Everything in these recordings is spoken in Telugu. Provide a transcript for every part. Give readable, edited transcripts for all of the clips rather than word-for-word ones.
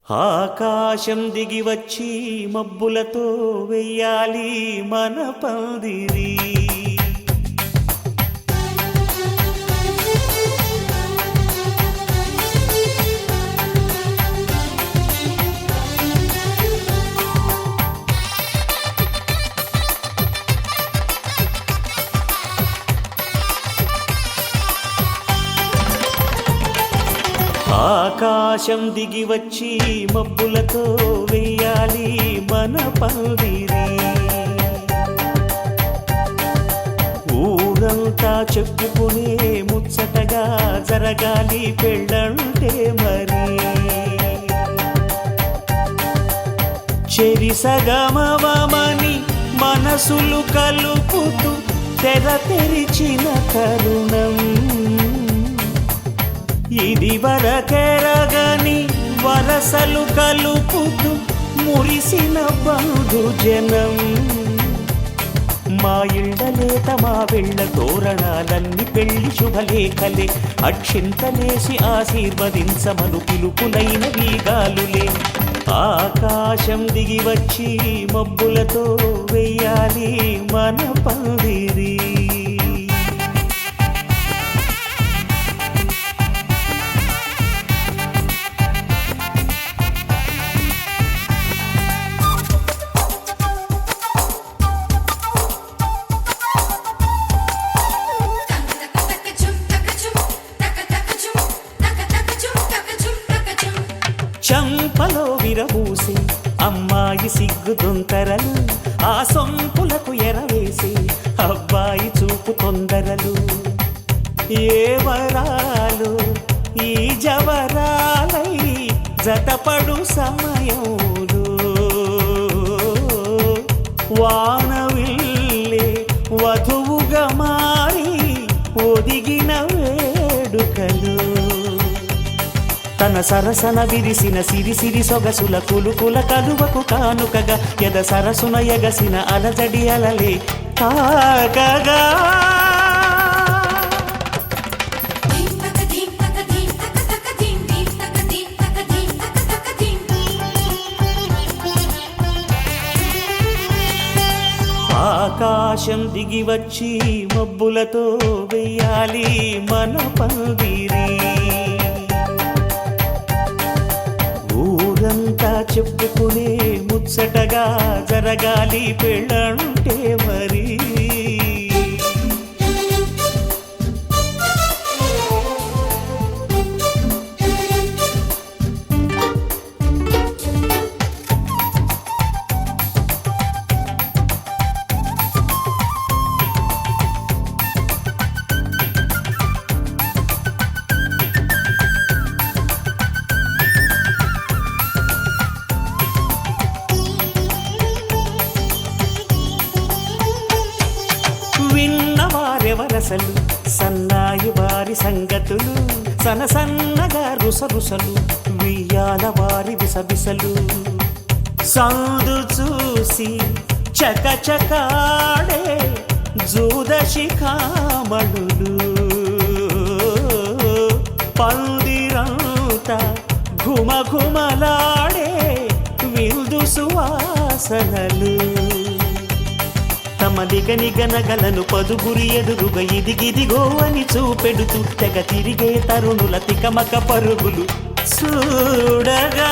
ఆకాశం దిగి వచ్చి మబ్బులతో వెయ్యాలి మన పందిరి. ఆకాశం దిగి వచ్చి మబ్బులతో వెయ్యాలి మన పందిరి. ఊరంతా చెప్పుకునే ముచ్చటగా జరగాలి పెళ్ళంటే మరి. చెరిసగమవమని మనసులు కలుపుతూ తెర తెరిచిన తరుణం ఇది వరకెరగని వరసలు కలుపుతూ మురిసిన బంధుజనం. మా ఇళ్ళలేత మా వెళ్ళ తోరణాలన్నీ పెళ్లి శుభలేఖలే. అక్షింతలేసి ఆశీర్వదించమను పిలుపులైన వీగాలులే. ఆకాశం దిగి వచ్చి మబ్బులతో వెయ్యాలి మన పందిరి. చంపలో విరబూసి అమ్మాయి సిగ్గు దొంతరలు, ఆ సొంపులకు ఎరవేసి అబ్బాయి చూపు తొందరలు. ఏ వరాలు ఈ జవరాలై జతపడు సమయంలో వానవిల్లే వధువుగా మారి ఒదిగిన వేడుకలు. తన సరసన విరిసిన సిరిసిరి సొగసుల కులుకుల కలువకు కానుకగా ఎద సరసున ఎగసిన అలజడి అలలే తాకగా. ఆకాశం దిగి వచ్చి మబ్బులతో వెయ్యాలి మన పందిరి. ఊరంతా చెప్పుకునే ముచ్చటగా జరగాలి పెళ్ళంటే మరి. విన్నవారెవరసలు సన్నాయి వారి సంగతులు, సనసన్నగా రుసరుసలు వియ్యాల వారి విసబిసలు. సందు చూసి చకచకాడే జూదశిఖామణులు, పందిరంతా ఘుమఘుమలాడే విందు సువాసనలు. తమ నిగనిగనగలను పదుగురి ఎదురుగా ఇదిగిదిగో అని చూపెడుతూ తెగ తిరిగే తరుణుల తికమక పరుగులు చూడగా.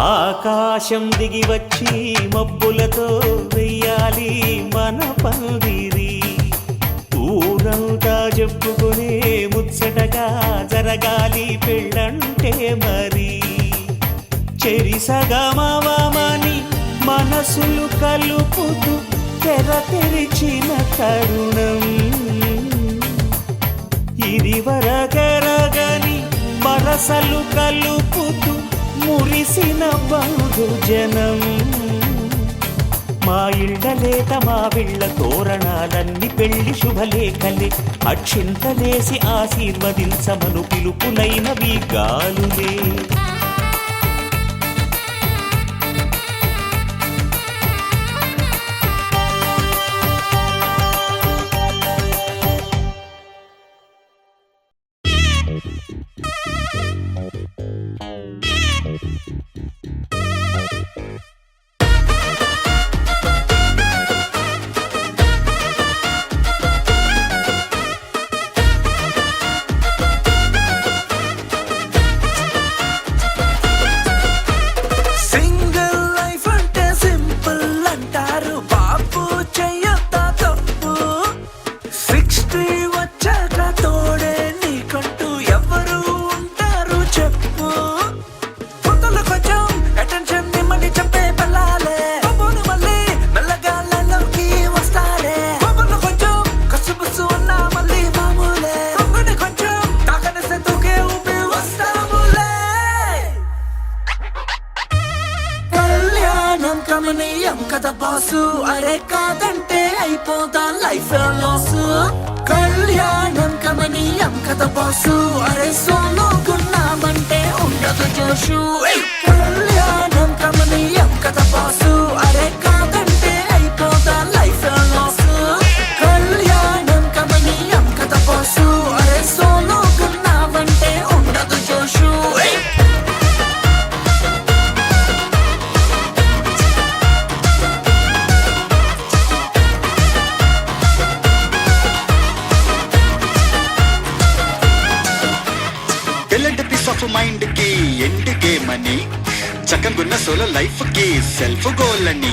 ఆకాశం దిగి వచ్చి మబ్బులతో వెయ్యాలి మన పందిరి. ఊరంతా చెప్పుకునే ముచ్చటగా జరగాలి పెళ్ళంటే మరి. చెరిసగమవమని మనసులు కలుపుతూ తెర తెరిచిన తరుణం ఇది వరకెరగని వరసలు కలుపుతూ మురిసిన బంధుజనం. మా ఇళ్ళలేత మా వెళ్ళ తోరణాలన్నీ పెళ్లి శుభలేఖలే. అక్షింతలేసి ఆశీర్వదించమను పిలుపులైన వీగాలులే. కమనీయం కదా బాసు, అరే కాదంటే అయిపోదా లైఫ్ లాస్. కళ్యాణం కమనీయం కదా బాసు, అరే సోలోకున్నామంటే ఉండదు జోషు. కళ్యాణం కమనీయం కదా బాసు, అరే కాదంటే అయిపోదా లైఫ్ లాస్. కళ్యాణం కమనీయం కదా బాసు, అరే సోలోకున్నామంటే ఉండదు జోషు. పీస్ ఆఫ్ మైండ్ కి ఎండ్ గేమ్ అని, చక్కగున్న సోలో లైఫ్ కి సెల్ఫ్ గోల్ అని,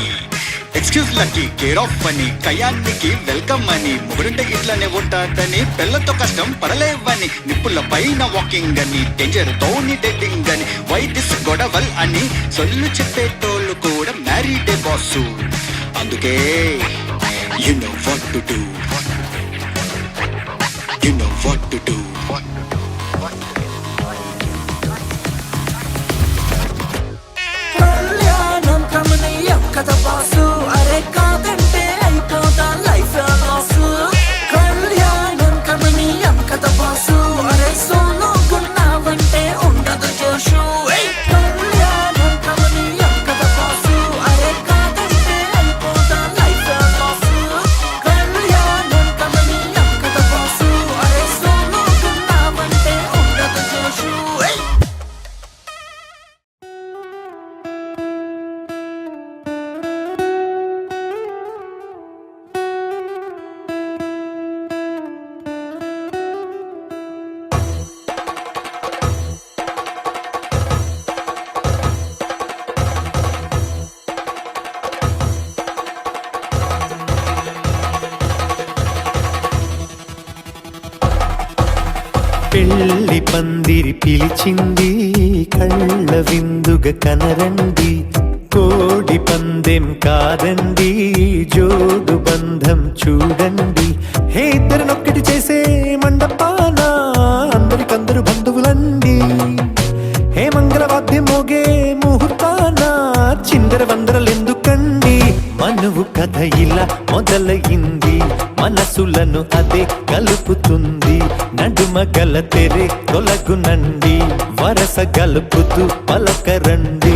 ఎక్స్క్యూజ్ లకి కేర్ ఆఫ్ అని, కయానికి వెల్కమ్ అని, మొగుడుంటే ఇట్లానే ఉంటాడని, పిల్లతో కష్టం పడలేవని, నిప్పుల పైన వాకింగ్ అని, డేంజర్ తోని డేటింగ్ అని, వైదిస్ గొడవల్ అని, సొల్లు చెప్పేటోళ్ళు కూడా మ్యారీడే బాసు. అందుకే you know what to do, you know what to do. కళ్యాణం కమనీయం కదా బాసు, అరే కాదంటే అయిపోదా లైఫ్ లాస్. కళ్యాణం కమనీయం కదా బాసు, అరే సోలోకున్నావంటే ఉండదు జోషు. కళ్యాణం కమనీయం కదా బాసు, అరే కాదంటే అయిపోదా లైఫ్ లాస్. కళ్యాణం కమనీయం కదా బాసు, అరే సోలోకున్నావంటే ఉండదు జోషు. పెళ్లి పందిరి పిలిచింది, కళ్ళ విందుగా కనరండి, కోడి పందెం కాదండి, జోడు బంధం చూడండి. హే ఇద్దరినొక్కటి చేసే మండపాన అందరికందరు బంధువులండి. హే మంగళవాద్యం మోగే ముహూర్తాన చిందర వందరలెందుకండి. మనువు కథ ఇలా మొదలయింది, మనసులను అదే కలుపుతుంది. నడుమ గల తెరే తొలగునండి, వరస గలుపుతూ పలకరండి.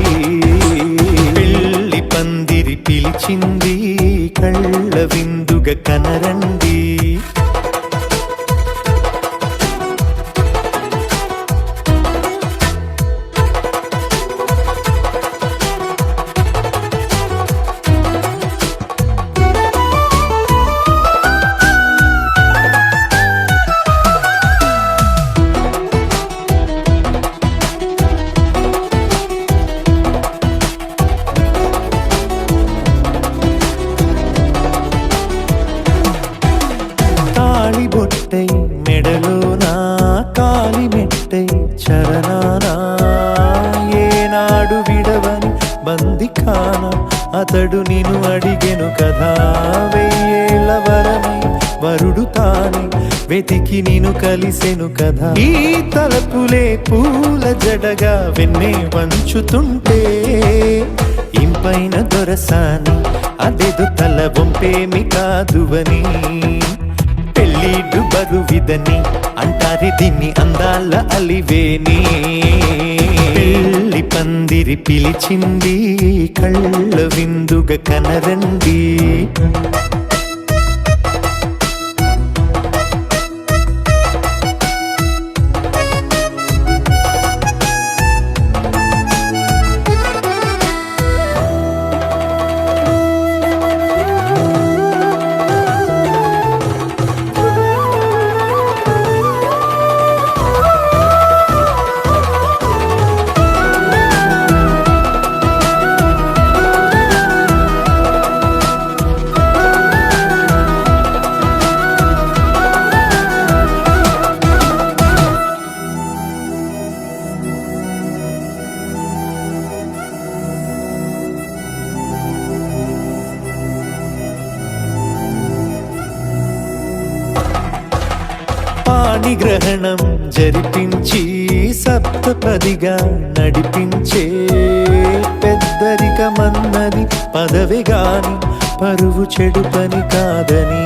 పెళ్లి పందిరి పిలిచింది, కళ్ళ విందుగా కనరండి. బొట్టై మెడలోనా కాలి మెట్టై చరణానా, ఏనాడు విడవని బందికాన అతడు నిన్ను అడిగెను కదా. వెయ్యేళ్ళ వరమై వరుడు తానే వెతికి నిన్ను కలిసెను కదా. ఈ తలపులే పూల జడగా వెన్నే వంచుతుంటే, ఇంపైన దొరసాని అదేదో తల వంపేమి కాదువని. పెళ్ళిడు బరువిదని అంటారే దీన్ని అందాల అలివేని. పెళ్లి పందిరి పిలిచింది, కళ్ళ విందుగా కనరండి. పాణిగ్రహణం జరిపించి సప్తపదిగా నడిపించే పెద్దరికమన్నది పదవి గాని పరువు చెడు పని కాదని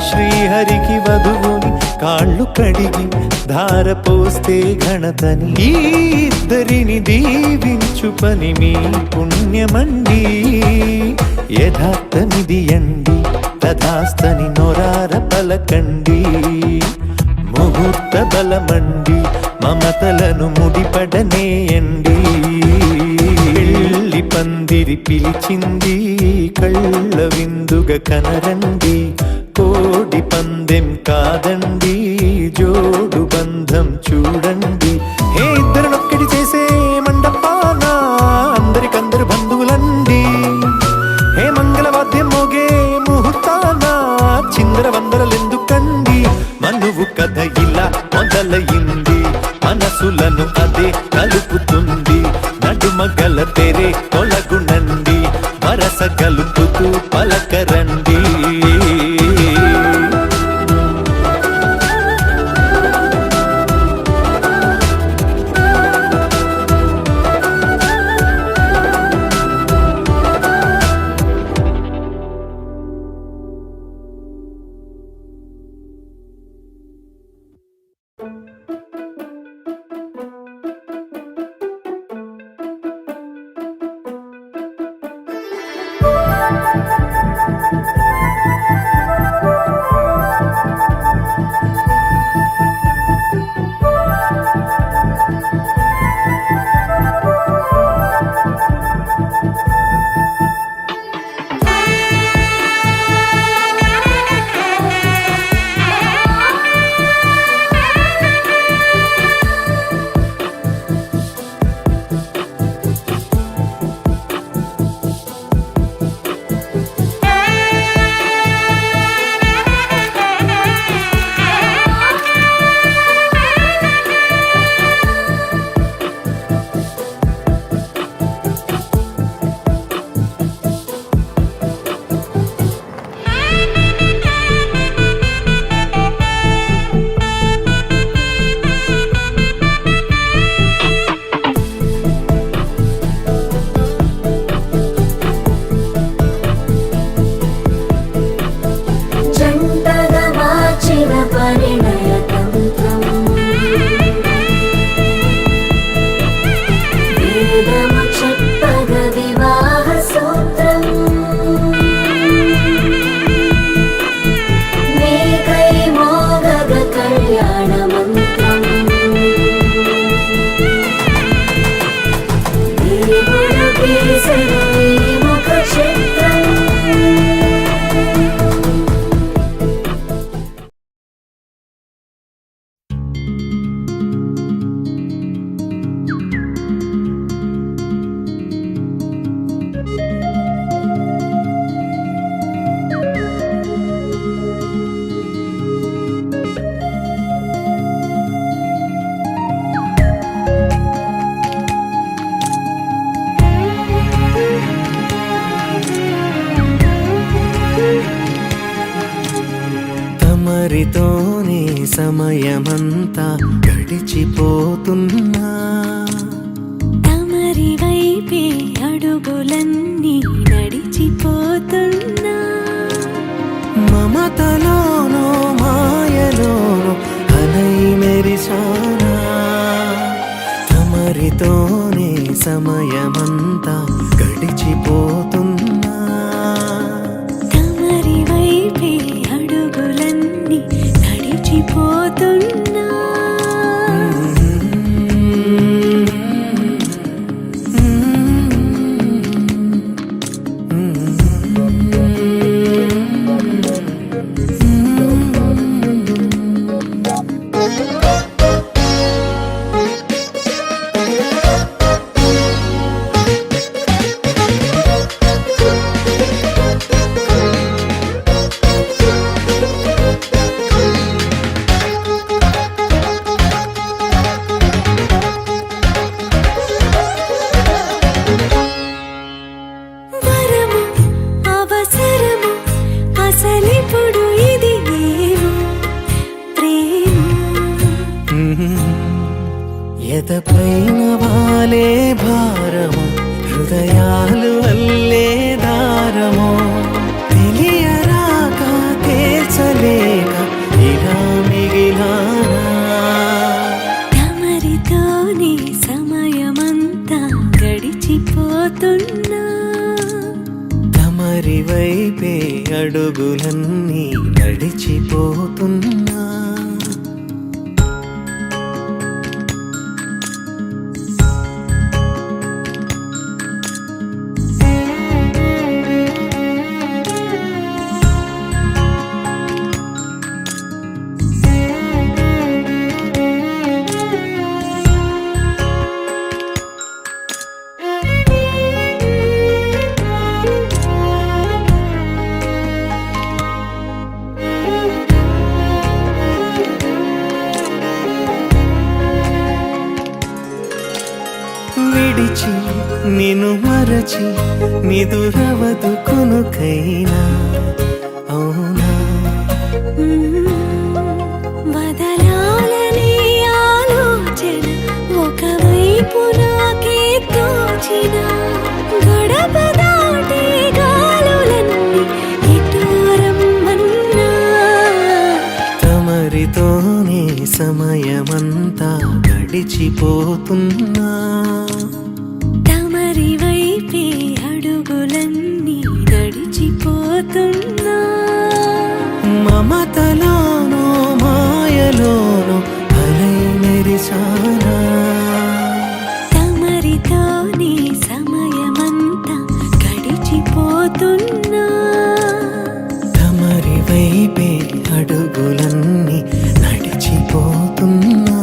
శ్రీహరికి వధువుని కాళ్ళు కడిగి ధార పోస్తే ఘనతని ఈ ఇద్దరిని దీవించు పని మీ పుణ్యమండి యథార్థమిది అండి తథాస్తని నొరార పలకండి ముహూర్త బలమండి మమతలను ముడిపడనేయండి పెళ్లి పందిరి పిలిచింది కళ్ళ విందుగా కనరండి కోడి పందెం కాదండి జోడు బంధం చూడండి ఏ ఇద్దరినొక్కడి చేసే మండపాన అందరికందరు బంధువులండి హే మంగళవాద్యం మోగే ముహూర్తాన చిందర వందరలెందుకండి మనువు కథ ఇలా మొదలయింది మనసులను అదే కలుపుతుంది నడుమగల తెరే తొలగునండి వరస కలుపుతూ పలకరండి తమరితోనే సమయమంతా గడిచిపోతున్నా తమరి వైపే అడుగులన్నీ నడిచిపోతున్నా మమతలోనో మాయలోనో అలై మెరిసానా తమరితోనే సమయమంతా గడిచిపోతున్నా తమరి వైపే అడుగులన్నీ నడిచిపోతున్నా తమరి వైపే అడుగులన్నీ నడిచిపోతున్నా. విడిచి నిన్ను మరచి నిదురవదు కొనుకైనా అవునా. వదలాలనే ఆలోచన ఒకవైపు నాకే తోచిన గడప దాటి గాలులన్నీ ఎటూరమ్మన్నా. తమరితోనే సమయమంతా గడిచిపోతున్నా. తమరి వైపే అడుగులన్నీ నడిచిపోతున్నా. మమతలోనో మాయలోనో అలై మెరిసానా. తమరితోనే సమయమంతా గడిచిపోతున్నా. తమరి వైపే అడుగులన్నీ నడిచిపోతున్నా.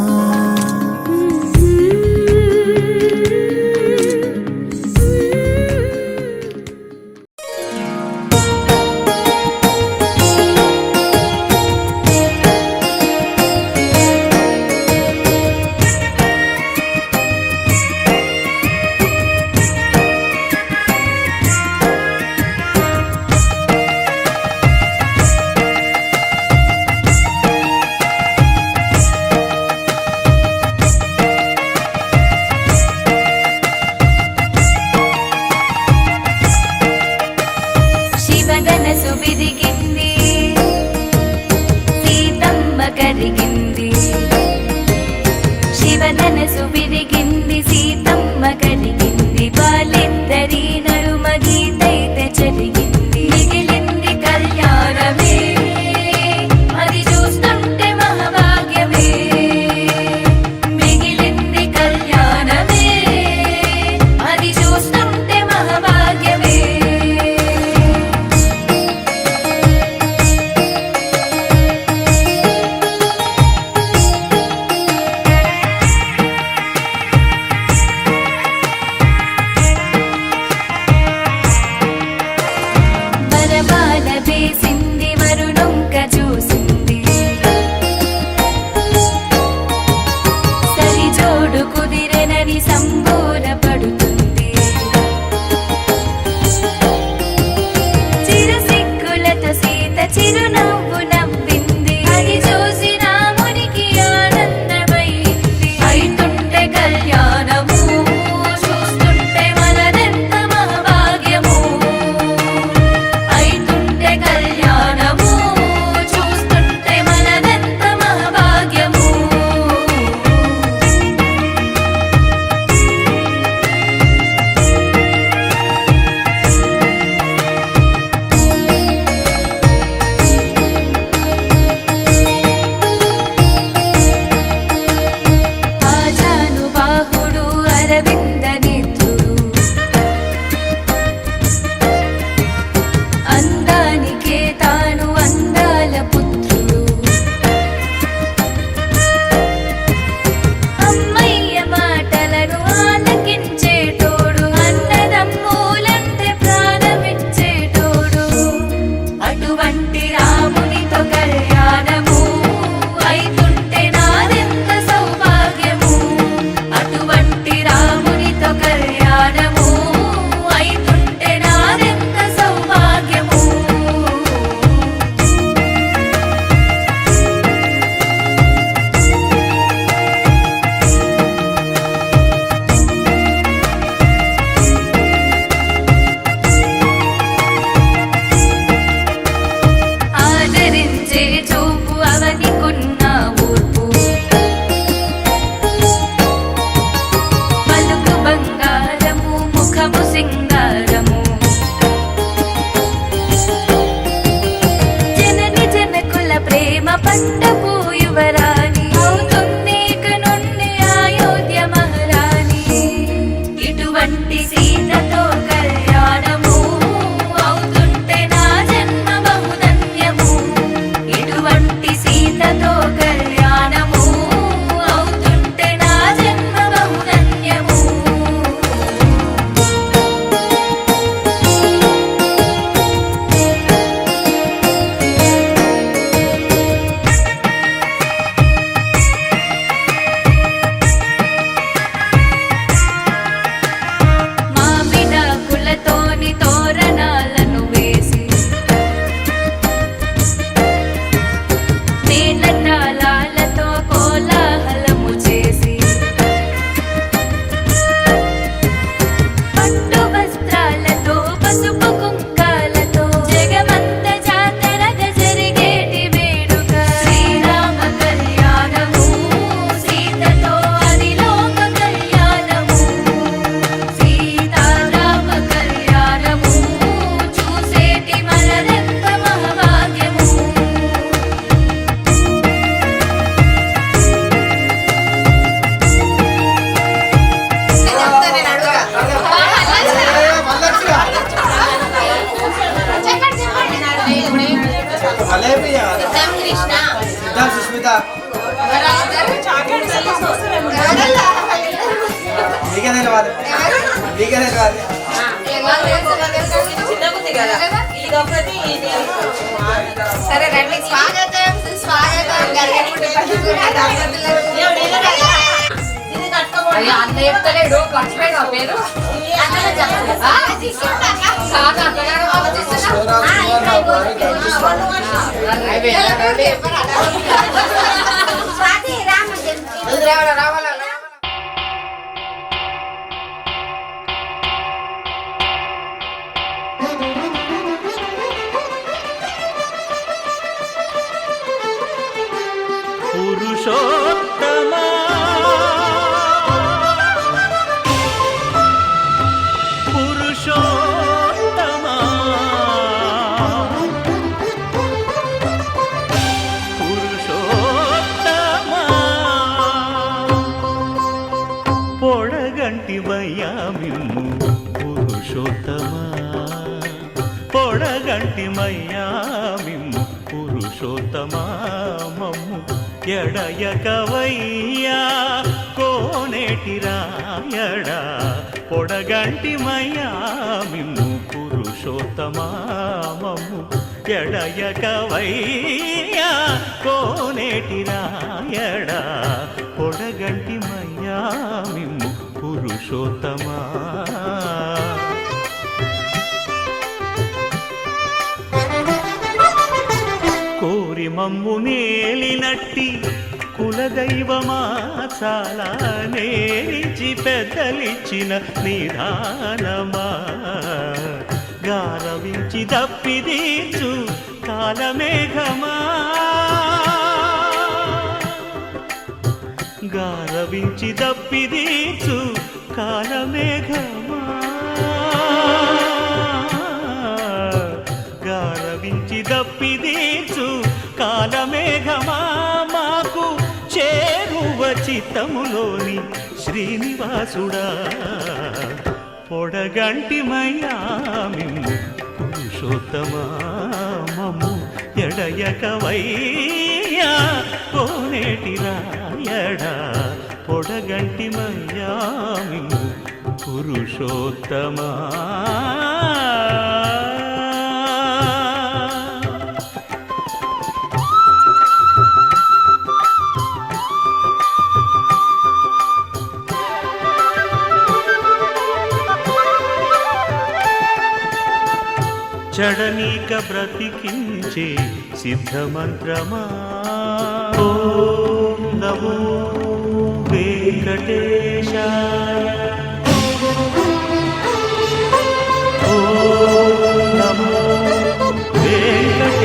శివగనసు విరిగింది, సీతమ్మ కరిగింది. శివధనసు విరిగింది, సీతమ్మ కరిగింది. వాళ్ళిద్దరి నడుమ గీతైతే చెరిగింది. మిగిలింది కళ్యాణమే, అది చూస్తుంటే మహాభాగ్యమే. మిగిలింది కళ్యాణమే, అది చూస్తుంటే మహాభాగ్యమే. వరమాల వేసింది, వరుణొంక చూసింది. సరి జోడు కుదిరెనని సంబోర పడుతుంది. చిరు సిగ్గులతో సీత చిరునవ్వు నవ్వింది. అది చూసి రామునికి ఆనందమైంది. అయితుంటే కళ్యాణము, చూస్తుంటే మనదెంత మహాభాగ్యము. అయితుంటే కళ్యాణము, చూస్తుంటే మనదెంత మహాభాగ్యము. పట్టపు యువరాణి అవుతుంది ఇక నుండి అయోధ్య మహారాణి. ఇటువంటి సీతతో కళ్యాణము అవుతుంటే నా జన్మ బహుధన్యము. ఇటువంటి సీతతో కళ్యాణము అవుతుంటే నా జన్మ బహుధన్యము. మామిడాకులతోని తోరణాలను వేసి మేళతాళాలతో కోలాహలము చేసి పట్టు వస్త్రాలతో పసుపు కుంకాలతో జగమంత జాతరగా జరిగేటి వేడుక. శ్రీరామ కళ్యాణము సీతతో అదిలోక కళ్యాణము. సీతారామ కళ్యాణము చూసేటి మనదెంత మహాభాగ్యము. సుస్మిత మీకే తెలియాలి మీకే తెలియాలి సరే రండి స్వాగతం సుస్వాగతం అన్న చెప్తలేడు మర్చిపోయిన పేరు పురుషోత్తమా పురుషోత్తమా పురుషోత్తమా పొడగంటి మయ్యామిమ్ము పురుషోత్తమా పొడగంటి మయ్యామిమ్ము పురుషోత్తమా మమ్ము ఎడయకవయ్యా కోనేటి రాయడా పొడగంటి మయ్యామిమ్ము పురుషోత్తమా మమ్ము ఎడయకవయ్యా కోనేటి రాయడా పొడగంటి మయ్యామిమ్ము పురుషోత్తమా. కోరి మమ్ము నేలినట్టి కులదైవమా చాలా నేరిచి పెద్దలిచ్చిన నిధానమా గారవించి దప్పిదీచు కాలమేఘమా గారవించి దప్పిదీచు కాలమేఘమా గారవించి దప్పిదీచు కాలమేఘమా మాకు చేరువ చిత్తములోని శ్రీనివాసుడా పొడగంటి మయ్యామిమ్ము పురుషోత్తమా మమ్ము ఎడయకవయ్యా కోనేటి రాయడా పొడగంటి మయ్యామిమ్ము పురుషోత్తమా. చడనీక బ్రతికించే సిద్ధమంత్రమా ఓం నమో వెంకటేశాయ ఓం నమో వెంకటేశాయ.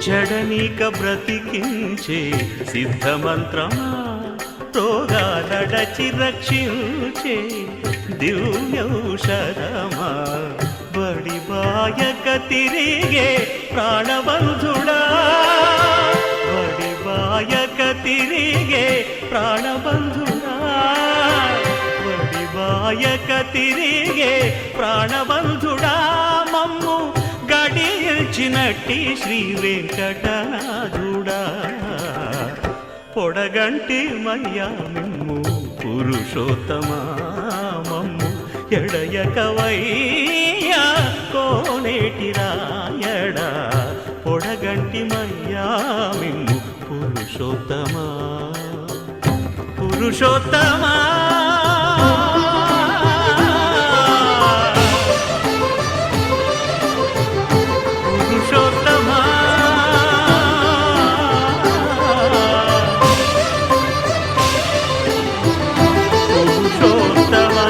చడనీక బ్రతికించే సిద్ధమంత్రమా రోగాలడచి రక్షించే దివ్యౌషధమా వడిబాయక తిరిగే ప్రాణబంధుడా వడిబాయక తిరిగే ప్రాణబంధుడా వడిబాయక తిరిగే ప్రాణబంధుడా మమ్ము గడిచినట్టి శ్రీ వెంకటనాథుడా పొడగంటి మయ్యా మిమ్ము పురుషోత్తమా మమ్ము ఎడయకవయ్యా కోనేటి రాయడా పొడగంటి మయ్యా మిమ్ము పురుషోత్తమా పురుషోత్తమా పురుషోత్తమా పురుషోత్తమా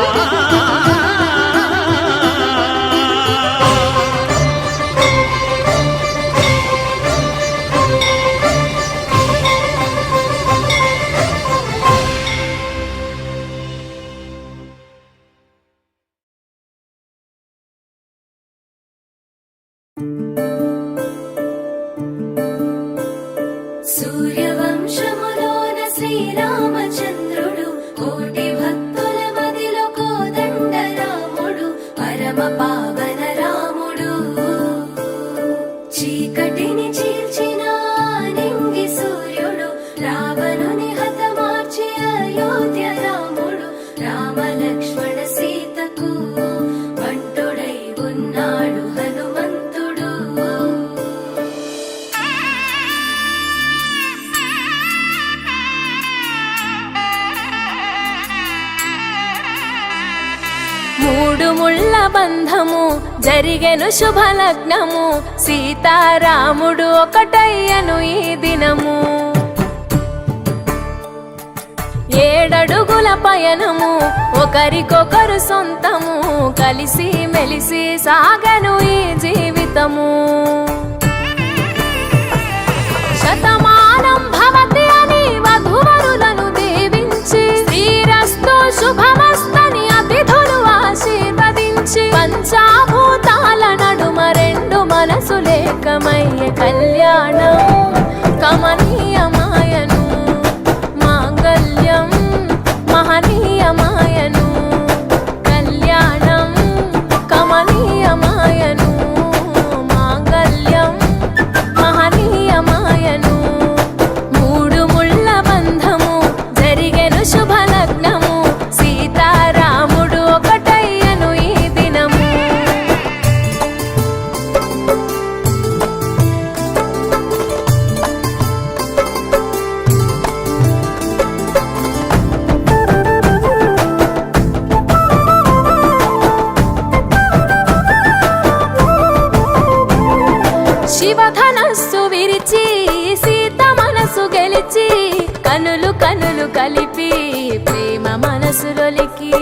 సూర్యవంశములోన శ్రీరామచంద్రుడు కోటి భక్తుల మదిలో కోదండ రాముడు పరమ పావన రాముడు చీకటిని చీల్చిన నింగి సూర్యుడు రావణుని హతమార్చి అయోధ్య రాముడు రామ లక్ష్మణ సీతకు బంటుడై ఉన్నాడు హనుమంతుడు మూడు ముళ్ళ బంధము జరిగెను శుభలగ్నము సీతారాముడు ఒకటయ్యను ఈ దినము 7 అడుగుల పయనము ఒకరికొకరు సొంతము కలిసి మెలిసి సాగను ఈ జీవితము శతమానం భవతి అని వధువరులను దీవించి శ్రీరస్తు శుభమస్తని అతిథులు ఆశీర్వదించి పంచాభూతాల నడుమ 2 మనసులేకమయ్యే కళ్యాణం కమనీయమాయను మాంగళ్యం మహనీయమాయను కళ్యాణం కమనీయమాయను మాంగళ్యం మహనీయమాయను మూడు ముళ్ళ బంధము జరిగెను శుభలగ్నము సీతారాముడు ఒకటయ్యను ఈ దినము శివధనస్సు విరిచి సీత మనసు గెలిచి కనులు కనులు కలిపి ప్రేమ మనసులొలికి